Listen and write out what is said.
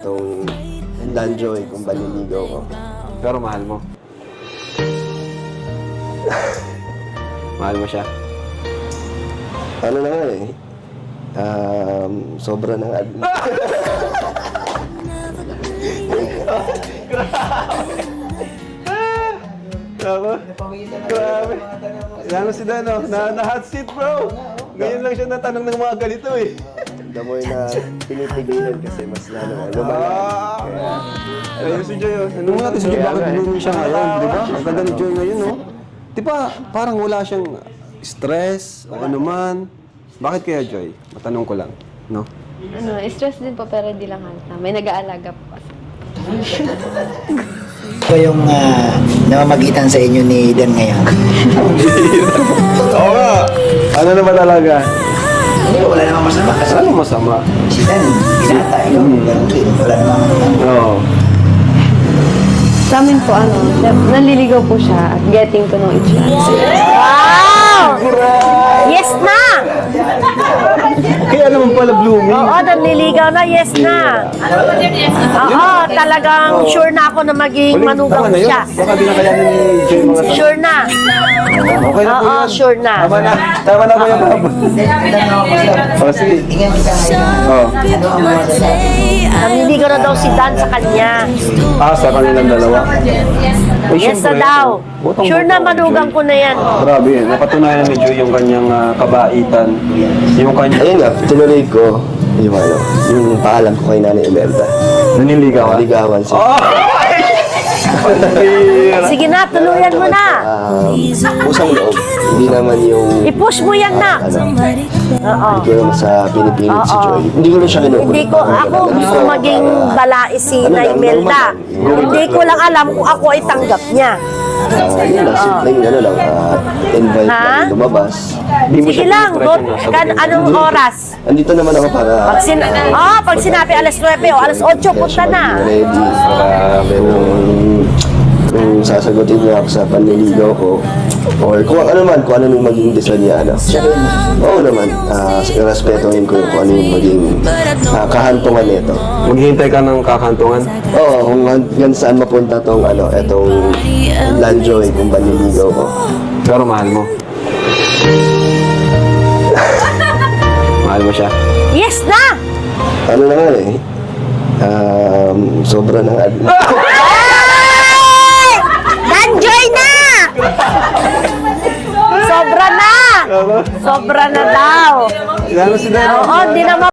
Itong Danjoy kung baliligaw ko. Pero mahal mo. Mahal mo siya. Ano na nga eh. Sobra na nga. Grabe. Grabe. Ano si Dano? Na-hot seat, bro. Ngayon lang siya natanong ng mga ganito eh. Damoy na pinipigilan kasi mas lalo lumala. Ayun si Joy. Nung natin si Joy, bakit blooming siya ngayon, di ba? Ang ganda ni Joy ngayon, no? Di ba, parang wala siyang stress o ano man. Bakit kaya, Joy? Matanong ko lang, no? Ano, stress din po pero di lang halata. May nag-aalaga po kasi. Ito yung namamagitan sa inyo ni Dan ngayon. Oo nga. Ano na ba talaga? Hindi, wala namang masama. Kasi Ano masama? si Dan, binata, ganun din. Wala namang... Oo. Sa amin po, naliligaw po siya at getting to know each other. Wow! Yes na! Kaya naman pala blooming. Oo, nanliligaw na, yes na. Oo, talagang sure na ako na maging manugang Tama na yun. siya. Baka di na kayanin ni Joy mga tanong. Sure na. Okay na po Oo, yan. sure na. Tama na. Tama na ba yung babo? Oh, sige. Tingnan kita ngayon. Oo. Ano ang mga dalawa? Nanliligaw na daw si Dan sa kanya. Sa kanilang dalawa. Eh, Yes na syempre, daw. botong-boto Sure na kay manugang Joy. ko na yan. Grabe, napatunayan ni Joy yung kanyang kabaitan. Yung kanyang... Ayun nga, tinuloy ko yung paalam ko kay Nanay Imelda. Naniligaw ka? Naligawan siya. Sige na, tuluyan mo na. Pusang loob. Hindi naman yung... I-push mo yan na. Oo. Hindi ko naman sa pinipilit si Joy. Hindi ko na siya kinukulit. Hindi ko, ako gusto maging balais si Naimelda. Hindi ko lang alam kung ako ay tanggap niya. Yun lang, simpleng invite Ha? lang lumabas. Sige lang, anong oras? Andito naman ako para Pag sinabi alas 9 o alas 8, punta na. ready para kung sasagutin niya ako sa panliligaw ko or kung ano man, kung ano nung maging desisyon niya, oo naman, respetuhin ko kung ano yung maging kahantungan nito. Maghihintay ka ng kakantungan? Oo, kung hanggang saan mapunta tong etong Danjoy kung panliligaw ko. Pero mahal mo. Mahal mo siya. Yes na! Ano na nga eh, sobra na nga. Danjoy na! Sobra na! Sobra na daw. Ano si Dano? Oo, di na